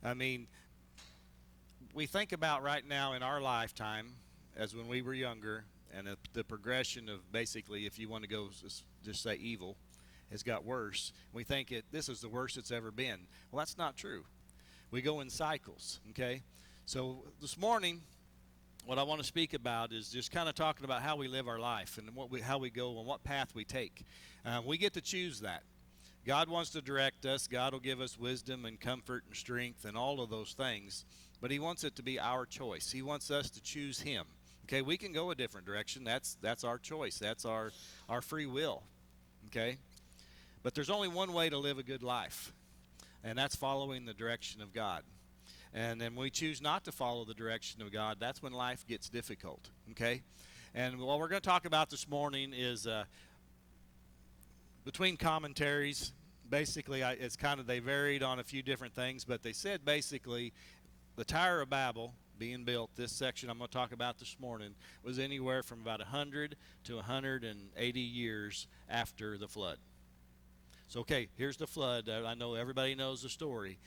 I mean, we think about right now in our lifetime, as when we were younger, and the progression of basically, if you want to go just say evil, has got worse. We think this is the worst it's ever been. Well, that's not true. We go in cycles. Okay, so this morning, what I want to speak about is just kind of talking about how we live our life and how we go and what path we take. We get to choose that. God wants to direct us. God will give us wisdom and comfort and strength and all of those things. But He wants it to be our choice. He wants us to choose Him. Okay, we can go a different direction. That's our choice. That's our free will. Okay, but there's only one way to live a good life, and that's following the direction of God. And then we choose not to follow the direction of God. That's when life gets difficult. Okay, and what we're going to talk about this morning is between commentaries. Basically, it's kind of, they varied on a few different things, but they said basically the Tower of Babel being built, this section I'm going to talk about this morning, was anywhere from about 100 to 180 years after the flood. So, okay, here's the flood. I know everybody knows the story.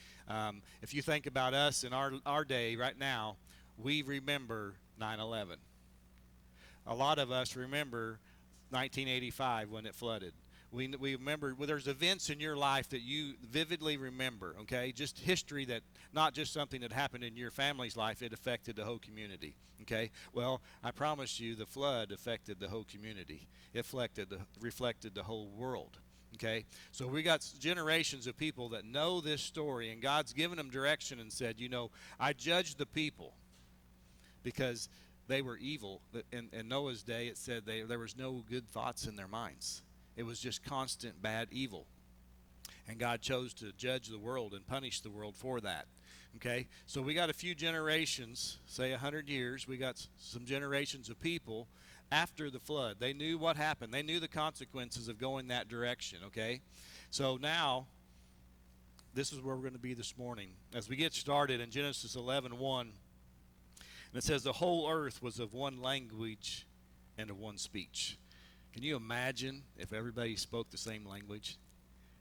If you think about us in our day right now, we remember 9/11. A lot of us remember 1985 when it flooded. We remember, well, there's events in your life that you vividly remember, okay? Just history, that not just something that happened in your family's life, it affected the whole community, okay? Well, I promise you the flood affected the whole community. It reflected the whole world, okay? So we got generations of people that know this story, and God's given them direction and said, I judged the people because they were evil. In Noah's day, it said there was no good thoughts in their minds. It was just constant bad evil. And God chose to judge the world and punish the world for that. Okay? So we got a few generations, say 100 years. We got some generations of people after the flood. They knew what happened. They knew the consequences of going that direction. Okay? So now, this is where we're going to be this morning. As we get started in Genesis 11:1, and it says, the whole earth was of one language and of one speech. Can you imagine if everybody spoke the same language?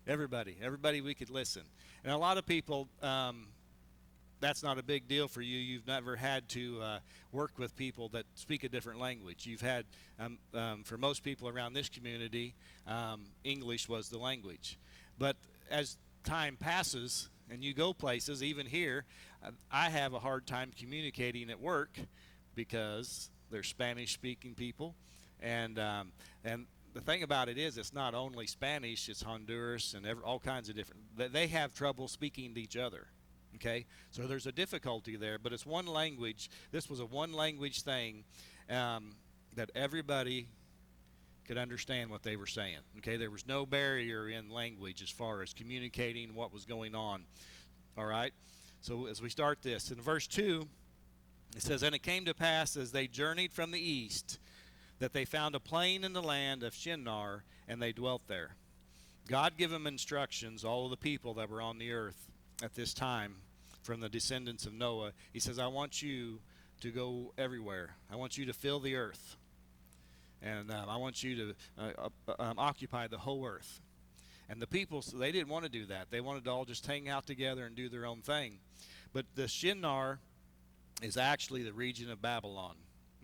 Everybody we could listen. And a lot of people, that's not a big deal for you. You've never had to work with people that speak a different language. You've had, for most people around this community, English was the language. But as time passes and you go places, even here, I have a hard time communicating at work because they're Spanish-speaking people. And the thing about it is, it's not only Spanish, it's Honduras and all kinds of different. They have trouble speaking to each other. Okay, so there's a difficulty there, but it's one language. This was a one language thing that everybody could understand what they were saying. Okay, there was no barrier in language as far as communicating what was going on. All right, so as we start this, in verse 2, it says, and it came to pass as they journeyed from the east, that they found a plain in the land of Shinar, and they dwelt there. God gave them instructions, all of the people that were on the earth at this time, from the descendants of Noah. He says, I want you to go everywhere. I want you to fill the earth. And I want you to occupy the whole earth. And the people, so they didn't want to do that. They wanted to all just hang out together and do their own thing. But the Shinar is actually the region of Babylon.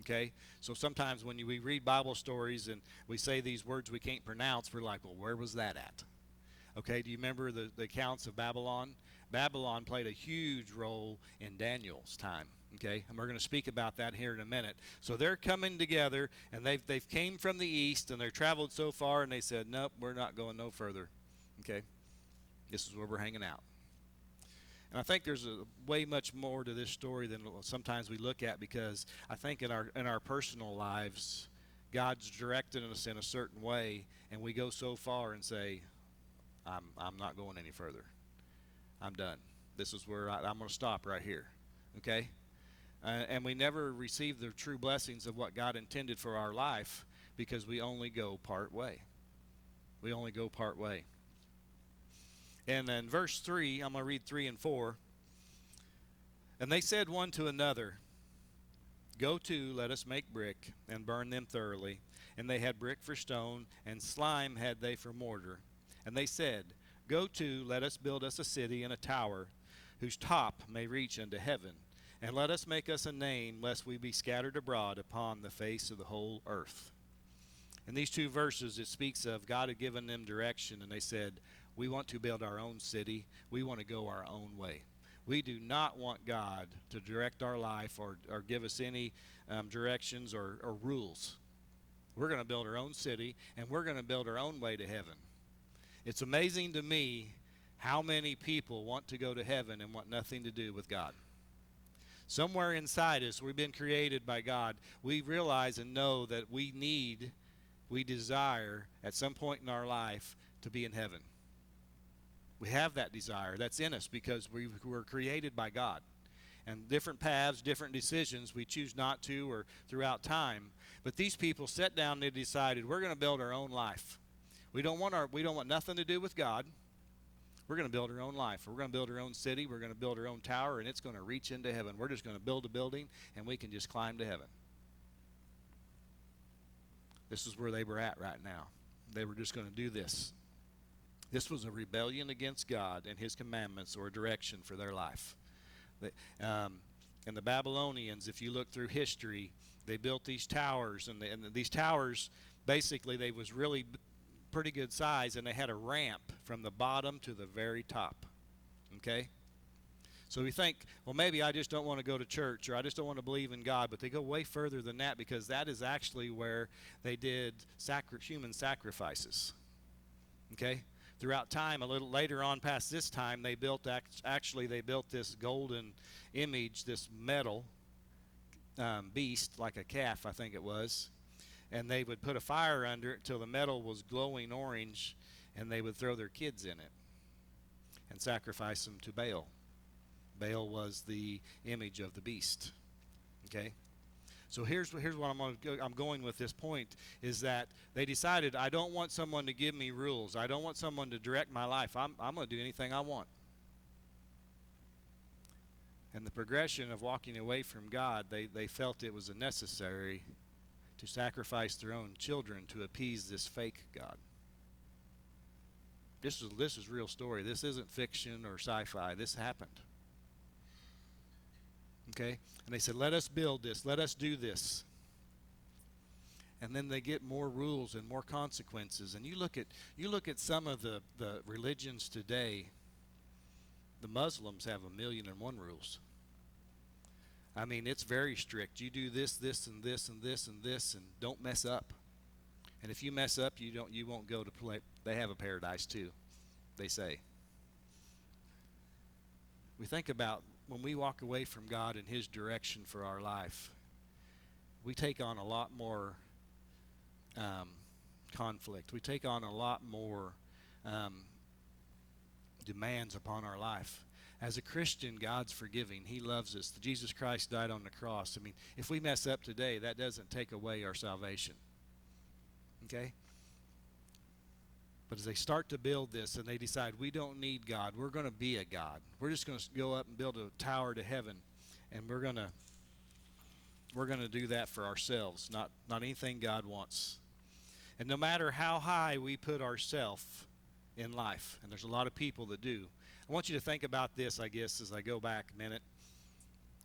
Okay, so sometimes when we read Bible stories and we say these words we can't pronounce, we're like, well, where was that at? Okay, do you remember the accounts of Babylon? Babylon played a huge role in Daniel's time. Okay, and we're going to speak about that here in a minute. So they're coming together, and they've came from the east, and they've traveled so far, and they said, nope, we're not going no further. Okay, this is where we're hanging out. And I think there's a way much more to this story than sometimes we look at, because I think in our personal lives, God's directed us in a certain way, and we go so far and say, I'm not going any further. I'm done. This is where I'm going to stop right here. Okay? And we never receive the true blessings of what God intended for our life because we only go part way. We only go part way. And then verse 3, I'm going to read 3 and 4. And they said one to another, go to, let us make brick, and burn them thoroughly. And they had brick for stone, and slime had they for mortar. And they said, go to, let us build us a city and a tower, whose top may reach unto heaven. And let us make us a name, lest we be scattered abroad upon the face of the whole earth. In these two verses, it speaks of God had given them direction, and they said, we want to build our own city. We want to go our own way. We do not want God to direct our life or give us any directions or rules. We're going to build our own city, and we're going to build our own way to heaven. It's amazing to me how many people want to go to heaven and want nothing to do with God. Somewhere inside us, we've been created by God. We realize and know that we desire at some point in our life to be in heaven. We have that desire. That's in us because we were created by God. And different paths, different decisions, we choose not to or throughout time. But these people sat down and they decided, we're going to build our own life. We don't want nothing to do with God. We're going to build our own life. We're going to build our own city. We're going to build our own tower, and it's going to reach into heaven. We're just going to build a building, and we can just climb to heaven. This is where they were at right now. They were just going to do this. This was a rebellion against God and his commandments or direction for their life. And the Babylonians, if you look through history, they built these towers, and these towers, basically, they was really pretty good size, and they had a ramp from the bottom to the very top. Okay? So we think, well, maybe I just don't want to go to church, or I just don't want to believe in God, but they go way further than that, because that is actually where they did human sacrifices. Okay? Throughout time, a little later on past this time, they built this golden image, this metal beast, like a calf, I think it was. And they would put a fire under it till the metal was glowing orange, and they would throw their kids in it and sacrifice them to Baal. Baal was the image of the beast. Okay? So here's what I'm going with this point, is that they decided, I don't want someone to give me rules. I don't want someone to direct my life. I'm going to do anything I want. And the progression of walking away from God, they felt it was necessary to sacrifice their own children to appease this fake God. This is real story. This isn't fiction or sci-fi. This happened. Okay? And they said, let us build this. Let us do this. And then they get more rules and more consequences. And you look at some of the religions today, the Muslims have 1,000,001 rules. I mean, it's very strict. You do this, this, and this, and this, and this, and don't mess up. And if you mess up, you won't go to play. They have a paradise too, they say. We think about when we walk away from God and his direction for our life, we take on a lot more conflict. We take on a lot more demands upon our life. As a Christian, God's forgiving. He loves us. Jesus Christ died on the cross. I mean, if we mess up today, that doesn't take away our salvation. Okay? But as they start to build this and they decide, we don't need God, we're going to be a God. We're just going to go up and build a tower to heaven, and we're going to do that for ourselves, not anything God wants. And no matter how high we put ourselves in life, and there's a lot of people that do, I want you to think about this, I guess, as I go back a minute.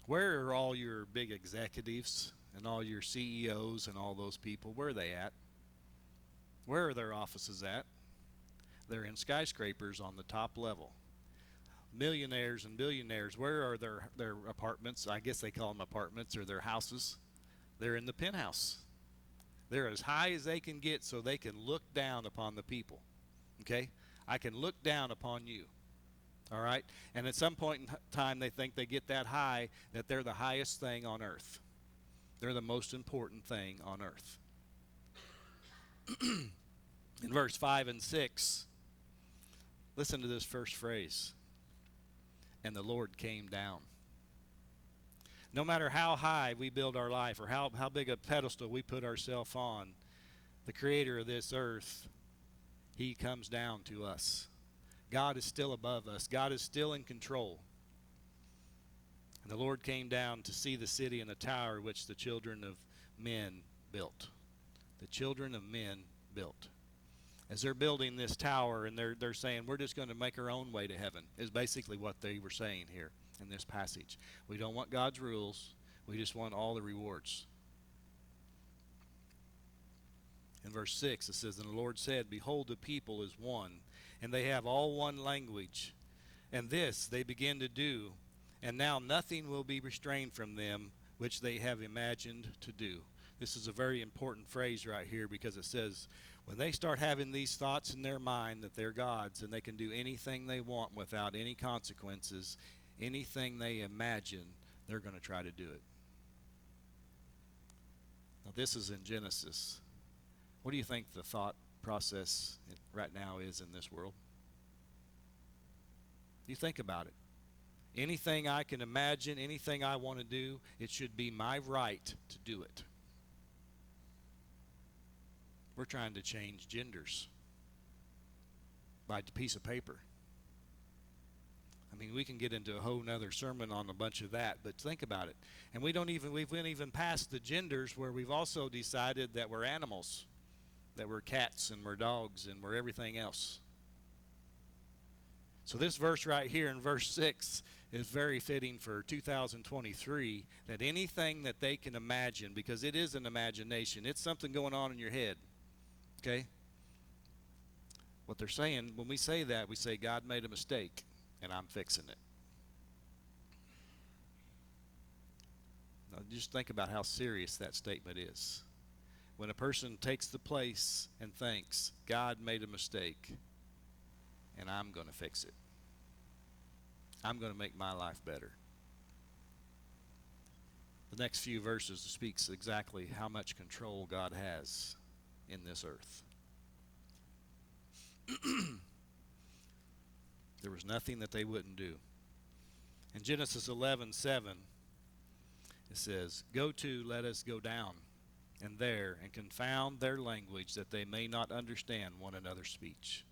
Where are all your big executives and all your CEOs and all those people? Where are they at? Where are their offices at? They're in skyscrapers on the top level. Millionaires and billionaires, where are their apartments? I guess they call them apartments, or their houses. They're in the penthouse. They're as high as they can get so they can look down upon the people. Okay? I can look down upon you. All right? And at some point in time, they think they get that high, that they're the highest thing on earth. They're the most important thing on earth. In verse 5 and 6, listen to this first phrase. And the Lord came down. No matter how high we build our life, or how big a pedestal we put ourselves on, the creator of this earth, he comes down to us. God is still above us. God is still in control. And the Lord came down to see the city and the tower which the children of men built. The children of men built. As they're building this tower and they're saying, we're just going to make our own way to heaven, is basically what they were saying here in this passage. We don't want God's rules. We just want all the rewards. In verse 6 it says, and the Lord said, behold, the people is one, and they have all one language. And this they begin to do, and now nothing will be restrained from them which they have imagined to do. This is a very important phrase right here, because it says when they start having these thoughts in their mind that they're gods and they can do anything they want without any consequences, anything they imagine, they're going to try to do it. Now this is in Genesis. What do you think the thought process right now is in this world? You think about it. Anything I can imagine, anything I want to do, it should be my right to do it. We're trying to change genders by a piece of paper. I mean, we can get into a whole nother sermon on a bunch of that, but think about it. And we went even past the genders, where we've also decided that we're animals, that we're cats and we're dogs and we're everything else. So this verse right here in verse 6 is very fitting for 2023, that anything that they can imagine, because it is an imagination, it's something going on in your head. Okay? What they're saying, when we say that, we say God made a mistake and I'm fixing it. Now just think about how serious that statement is. When a person takes the place and thinks, God made a mistake and I'm going to fix it. I'm going to make my life better. The next few verses speaks exactly how much control God has in this earth. There was nothing that they wouldn't do. In Genesis 11:7, it says, go to, let us go down, and there, and confound their language, that they may not understand one another's speech.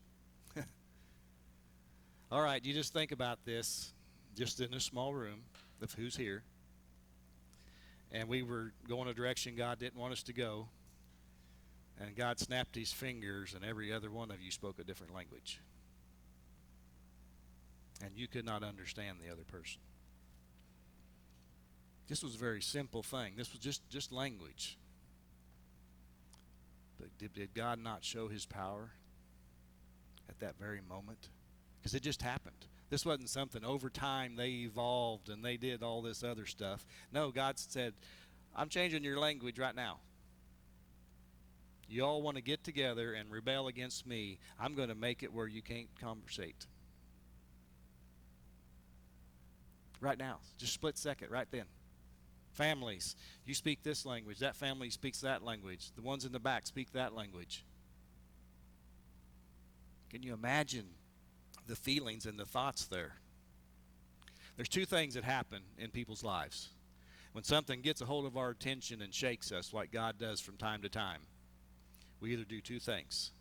All right, you just think about this, just in a small room of who's here, and we were going a direction God didn't want us to go, and God snapped his fingers, and every other one of you spoke a different language. And you could not understand the other person. This was a very simple thing. This was just language. But did God not show his power at that very moment? Because it just happened. This wasn't something over time they evolved and they did all this other stuff. No, God said, I'm changing your language right now. You all want to get together and rebel against me. I'm going to make it where you can't conversate. Right now. Just split second, right then. Families, you speak this language. That family speaks that language. The ones in the back speak that language. Can you imagine the feelings and the thoughts there? There's two things that happen in people's lives. When something gets a hold of our attention and shakes us, like God does from time to time, we either do two things.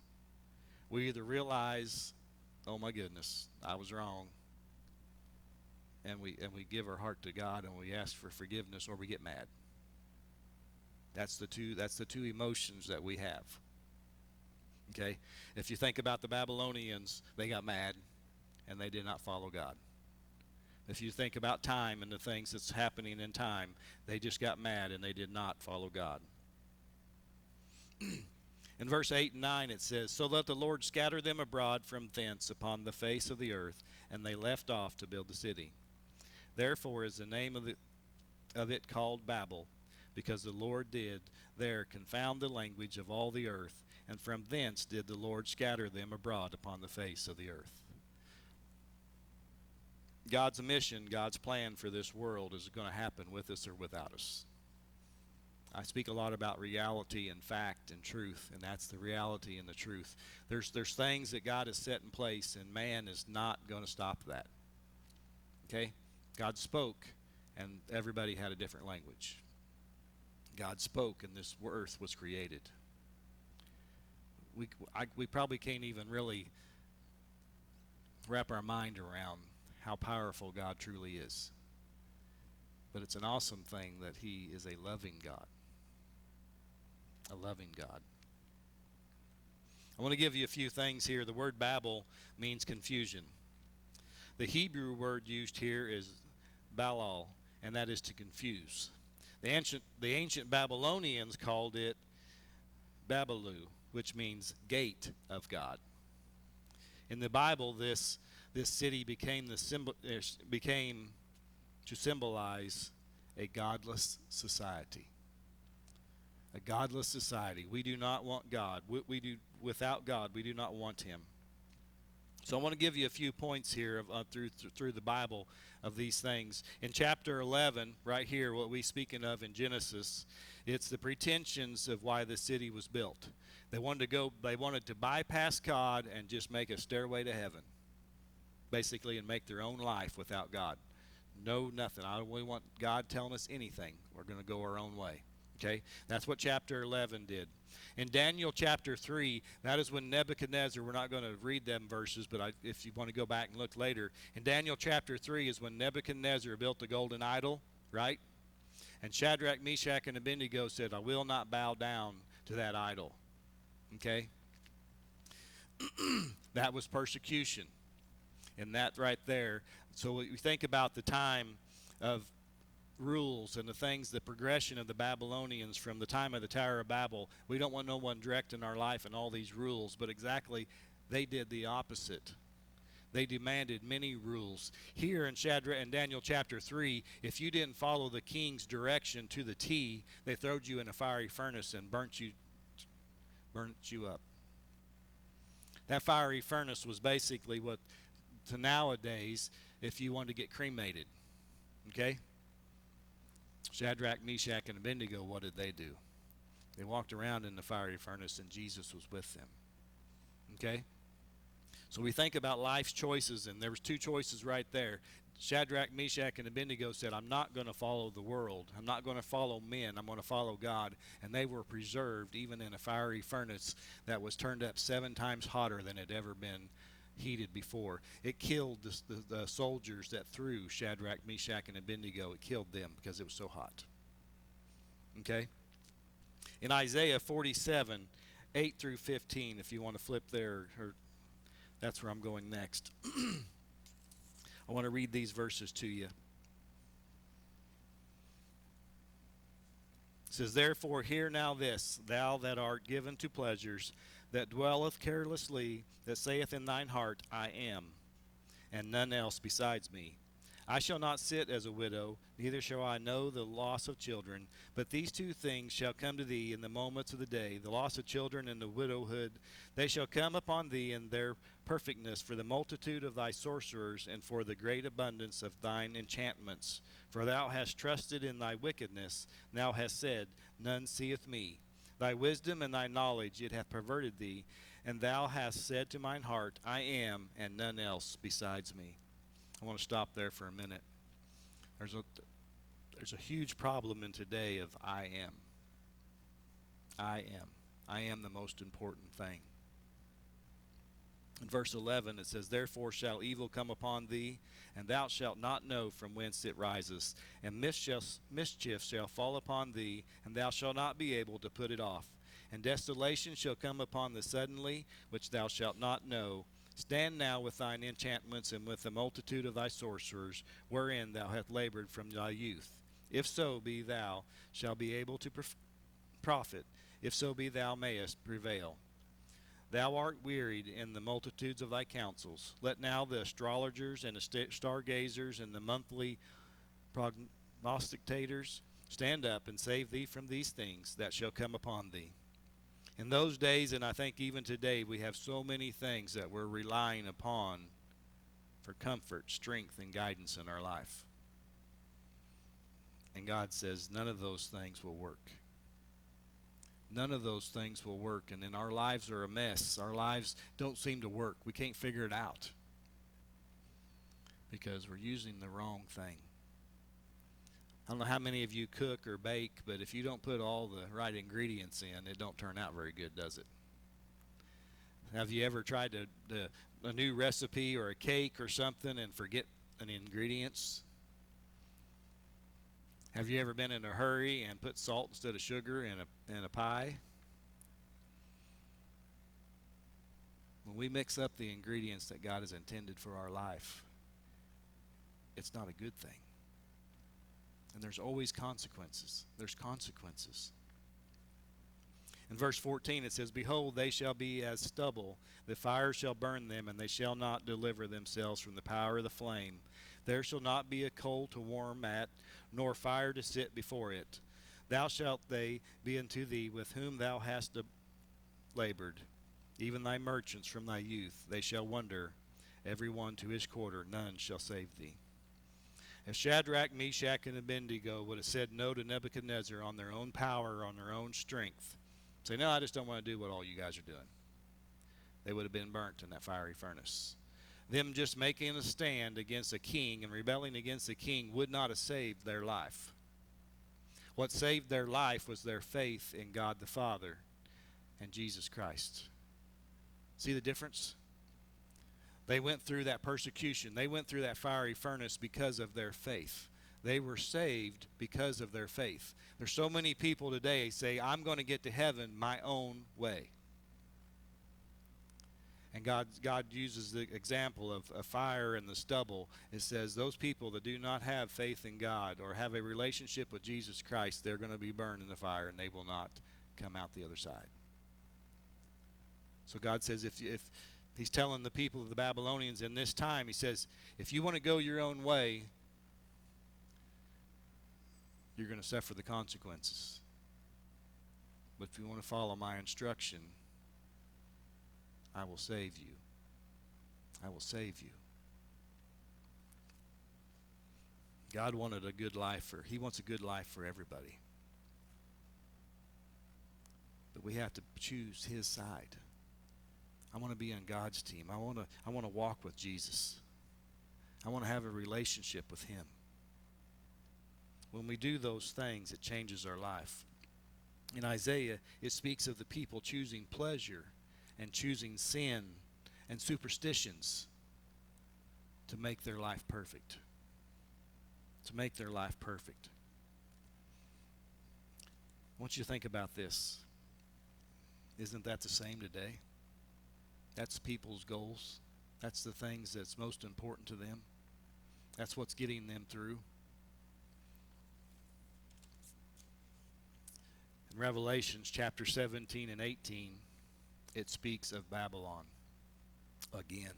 We either realize, oh my goodness, I was wrong, and we give our heart to God and we ask for forgiveness, or we get mad. That's the two emotions that we have. Okay? If you think about the Babylonians, they got mad and they did not follow God. If you think about time and the things that's happening in time, they just got mad and they did not follow God. In verse 8 and 9 it says, so let the Lord scatter them abroad from thence upon the face of the earth, and they left off to build the city. Therefore is the name of it called Babel, because the Lord did there confound the language of all the earth, and from thence did the Lord scatter them abroad upon the face of the earth. God's mission, God's plan for this world is going to happen with us or without us. I speak a lot about reality and fact and truth, and that's the reality and the truth. There's things that God has set in place, and man is not going to stop that. Okay? God spoke, and everybody had a different language. God spoke, and this earth was created. We probably can't even really wrap our mind around how powerful God truly is. But it's an awesome thing that he is a loving God. A loving God. I want to give you a few things here. The word Babel means confusion. The Hebrew word used here is Balal, and that is to confuse. The ancient Babylonians called it Babalu, which means gate of God. In the Bible, this city became to symbolize a godless society. A godless society. We do not want God. Without God, we do not want Him. So I want to give you a few points here through the Bible of these things. In chapter 11, right here, what we speaking of in Genesis, it's the pretensions of why the city was built. They wanted to bypass God and just make a stairway to heaven, basically, and make their own life without God. No, nothing. I don't really want God telling us anything. We're going to go our own way. Okay? That's what chapter 11 did. In Daniel chapter 3, that is when Nebuchadnezzar, we're not going to read them verses, but if you want to go back and look later, in Daniel chapter 3 is when Nebuchadnezzar built the golden idol, right? And Shadrach, Meshach, and Abednego said, I will not bow down to that idol. Okay? That was persecution. And that right there. So we think about the time of rules and the things, the progression of the Babylonians from the time of the Tower of Babel. We don't want no one directing our life and all these rules, but exactly they did the opposite. They demanded many rules. Here in Shadrach and Daniel chapter 3, if you didn't follow the king's direction to the T, they throwed you in a fiery furnace and burnt you up. That fiery furnace was basically what to nowadays if you wanted to get cremated. Okay? Shadrach, Meshach, and Abednego, what did they do? They walked around in the fiery furnace and Jesus was with them. Okay? So we think about life's choices, and there was two choices right there. Shadrach, Meshach, and Abednego said, I'm not going to follow the world. I'm not going to follow men. I'm going to follow God. And they were preserved even in a fiery furnace that was turned up 7 times hotter than it had ever been heated before. It killed the soldiers that threw Shadrach, Meshach, and Abednego. It killed them because it was so hot. Okay? In Isaiah 47, 8 through 15, if you want to flip there, that's where I'm going next. I want to read these verses to you. It says, Therefore hear now this, thou that art given to pleasures, that dwelleth carelessly, that saith in thine heart, I am, and none else besides me. I shall not sit as a widow, neither shall I know the loss of children. But these 2 things shall come to thee in the moments of the day, the loss of children and the widowhood. They shall come upon thee in their perfectness, for the multitude of thy sorcerers, and for the great abundance of thine enchantments. For thou hast trusted in thy wickedness, and thou hast said, None seeth me. Thy wisdom and thy knowledge it hath perverted thee, and thou hast said to mine heart, I am, and none else besides me. I want to stop there for a minute. There's a huge problem in today of I am. I am. I am the most important thing. In verse 11 it says, Therefore shall evil come upon thee, and thou shalt not know from whence it riseth, and mischief shall fall upon thee, and thou shalt not be able to put it off. And desolation shall come upon thee suddenly, which thou shalt not know. Stand now with thine enchantments, and with the multitude of thy sorcerers, wherein thou hast labored from thy youth. If so be thou shalt be able to profit, if so be thou mayest prevail. Thou art wearied in the multitudes of thy counsels. Let now the astrologers and the stargazers and the monthly prognosticators stand up and save thee from these things that shall come upon thee. In those days, and I think even today, we have so many things that we're relying upon for comfort, strength, and guidance in our life. And God says none of those things will work. None of those things will work, and then our lives are a mess. Our lives don't seem to work. We can't figure it out because we're using the wrong thing. I don't know how many of you cook or bake, but if you don't put all the right ingredients in, it don't turn out very good, does it? Have you ever tried a new recipe or a cake or something and forget any ingredients? Have you ever been in a hurry and put salt instead of sugar in a pie? When we mix up the ingredients that God has intended for our life, it's not a good thing. And there's always consequences. There's consequences. In verse 14 it says, "Behold, they shall be as stubble. The fire shall burn them, and they shall not deliver themselves from the power of the flame. There shall not be a coal to warm at, nor fire to sit before it. Thou shalt they be unto thee with whom thou hast labored, even thy merchants from thy youth. They shall wonder, every one to his quarter. None shall save thee." If Shadrach, Meshach, and Abednego would have said no to Nebuchadnezzar on their own power, on their own strength, say, "No, I just don't want to do what all you guys are doing," they would have been burnt in that fiery furnace. Them just making a stand against a king and rebelling against the king would not have saved their life. What saved their life was their faith in God the Father and Jesus Christ. See the difference? They went through that persecution. They went through that fiery furnace because of their faith. They were saved because of their faith. There's so many people today say, "I'm going to get to heaven my own way." And God uses the example of a fire in the stubble. It says those people that do not have faith in God or have a relationship with Jesus Christ, they're going to be burned in the fire and they will not come out the other side. So God says if He's telling the people of the Babylonians in this time, He says, if you want to go your own way, you're going to suffer the consequences. But if you want to follow my instruction, I will save you. I will save you. God wanted a good life He wants a good life for everybody. But we have to choose His side. I want to be on God's team. I want to walk with Jesus. I want to have a relationship with Him. When we do those things, it changes our life. In Isaiah, it speaks of the people choosing pleasure and choosing sin and superstitions to make their life perfect. To make their life perfect. I want you to think about this. Isn't that the same today? That's people's goals. That's the things that's most important to them. That's what's getting them through. In Revelations chapter 17 and 18, it speaks of Babylon again.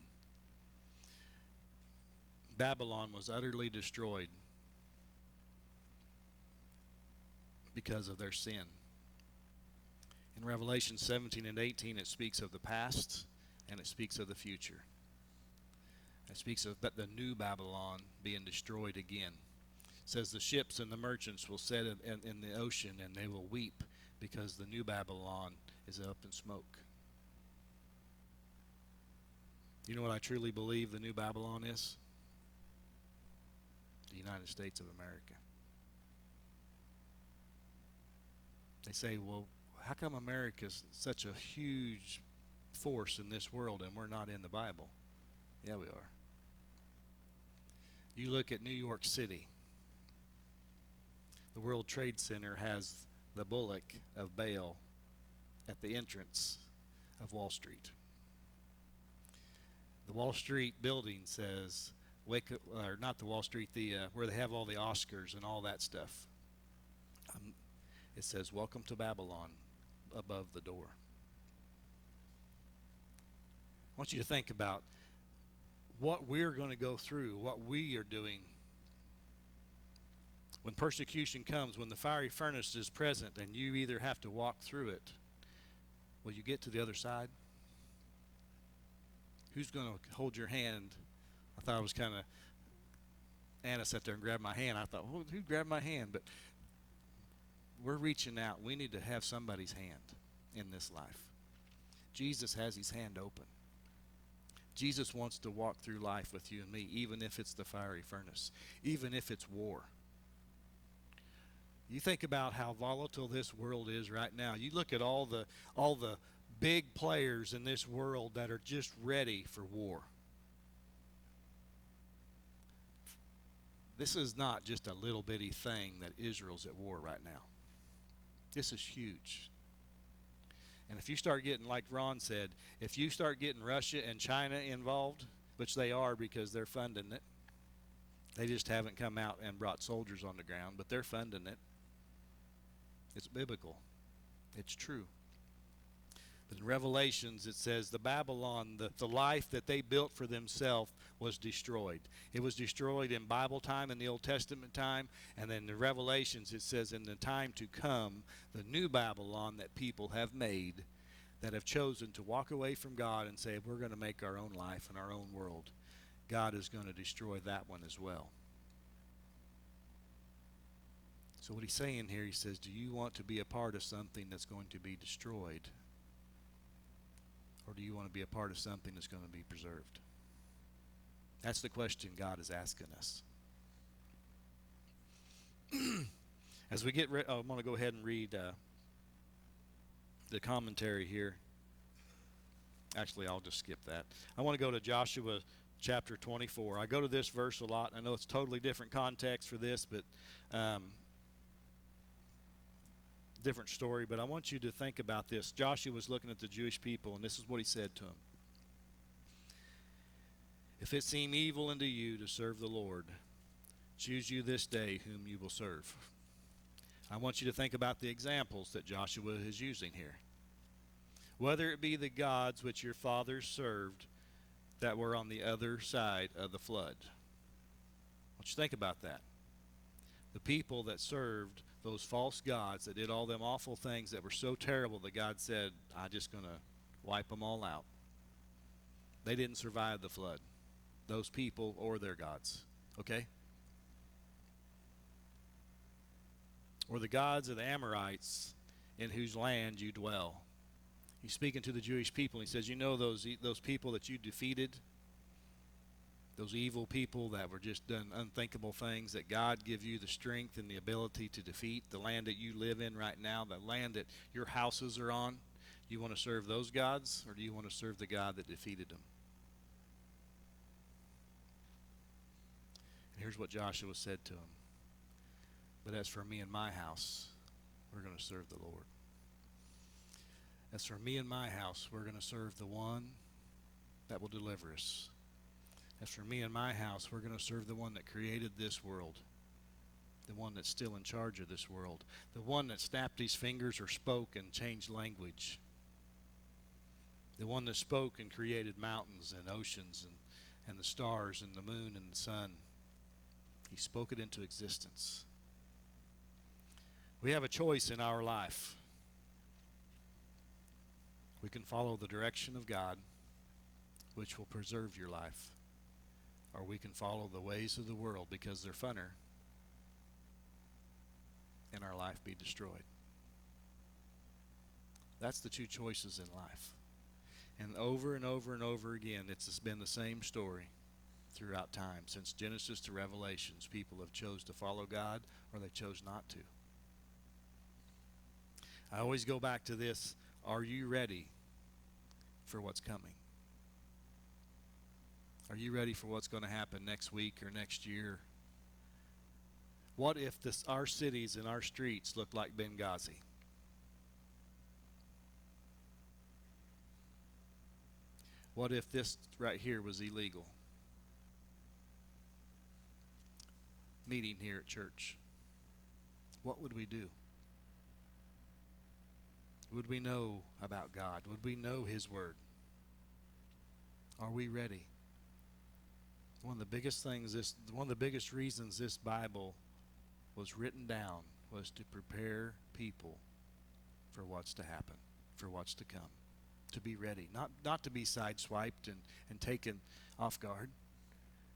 Babylon was utterly destroyed because of their sin. In Revelation 17 and 18, it speaks of the past and it speaks of the future. It speaks of the new Babylon being destroyed again. It says the ships and the merchants will set in the ocean and they will weep because the new Babylon is up in smoke. You know what I truly believe the new Babylon is? The United States of America. They say, well, how come America's such a huge force in this world and we're not in the Bible? Yeah, we are. You look at New York City. The World Trade Center has the bullock of Baal at the entrance of Wall Street. The Wall Street building says, or not the Wall Street, where they have all the Oscars and all that stuff. It says, "Welcome to Babylon," above the door. I want you to think about what we're going to go through, what we are doing. When persecution comes, when the fiery furnace is present and you either have to walk through it, will you get to the other side? Who's going to hold your hand? I thought it was kind of, Anna sat there and grabbed my hand. I thought, well, who grabbed my hand? But we're reaching out. We need to have somebody's hand in this life. Jesus has His hand open. Jesus wants to walk through life with you and me, even if it's the fiery furnace, even if it's war. You think about how volatile this world is right now. You look at all the big players in this world that are just ready for war. This is not just a little bitty thing that Israel's at war right now. This is huge. And if you start getting, like Ron said, if you start getting Russia and China involved, which they are because they're funding it, they just haven't come out and brought soldiers on the ground, but they're funding it. It's biblical. It's true. But in Revelations, it says the Babylon, the life that they built for themselves was destroyed. It was destroyed in Bible time, in the Old Testament time, and then in Revelations, it says in the time to come, the new Babylon that people have made, that have chosen to walk away from God and say, we're going to make our own life and our own world. God is going to destroy that one as well. So what he's saying here, he says, do you want to be a part of something that's going to be destroyed? Or do you want to be a part of something that's going to be preserved? That's the question God is asking us. As we get ready, I'm going to go ahead and read the commentary here. Actually, I'll just skip that. I want to go to Joshua chapter 24. I go to this verse a lot. I know it's totally different context for this, but different story. But I want you to think about this. Joshua was looking at the Jewish people, and this is what he said to them. If it seem evil unto you to serve the Lord, choose you this day whom you will serve. I want you to think about the examples that Joshua is using here. Whether it be the gods which your fathers served that were on the other side of the flood. I want you to think about that. The people that served those false gods that did all them awful things that were so terrible that God said, I'm just going to wipe them all out. They didn't survive the flood. Those people or their gods. Okay? Or the gods of the Amorites in whose land you dwell. He's speaking to the Jewish people. He says, you know those people that you defeated? Those evil people that were just done unthinkable things that God give you the strength and the ability to defeat. The land that you live in right now, the land that your houses are on. You want to serve those gods, or do you want to serve the God that defeated them? And here's what Joshua said to him. But as for me and my house, we're going to serve the Lord. As for me and my house, we're going to serve the one that will deliver us. As for me and my house, we're going to serve the one that created this world. The one that's still in charge of this world. The one that snapped his fingers or spoke and changed language. The one that spoke and created mountains and oceans and the stars and the moon and the sun. He spoke it into existence. We have a choice in our life. We can follow the direction of God, which will preserve your life. Or we can follow the ways of the world because they're funner, and our life be destroyed. That's the two choices in life. And over and over and over again, it's been the same story throughout time. Since Genesis to Revelations, people have chose to follow God or they chose not to. I always go back to this. Are you ready for what's coming? Are you ready for what's going to happen next week or next year? What if our cities and our streets look like Benghazi? What if this right here was illegal? Meeting here at church. What would we do? Would we know about God? Would we know His Word? Are we ready? One of the biggest reasons this Bible was written down was to prepare people for what's to happen, for what's to come, to be ready, not to be sideswiped and taken off guard.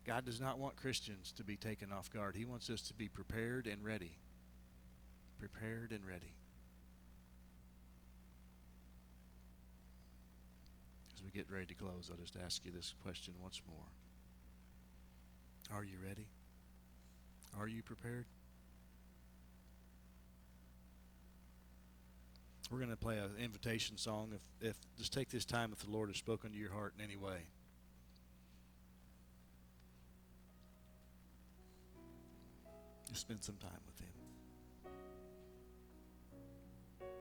God does not want Christians to be taken off guard. He wants us to be prepared and ready. Prepared and ready. As we get ready to close, I'll just ask you this question once more. Are you ready? Are you prepared? We're going to play an invitation song. If just take this time if the Lord has spoken to your heart in any way. Just spend some time with Him.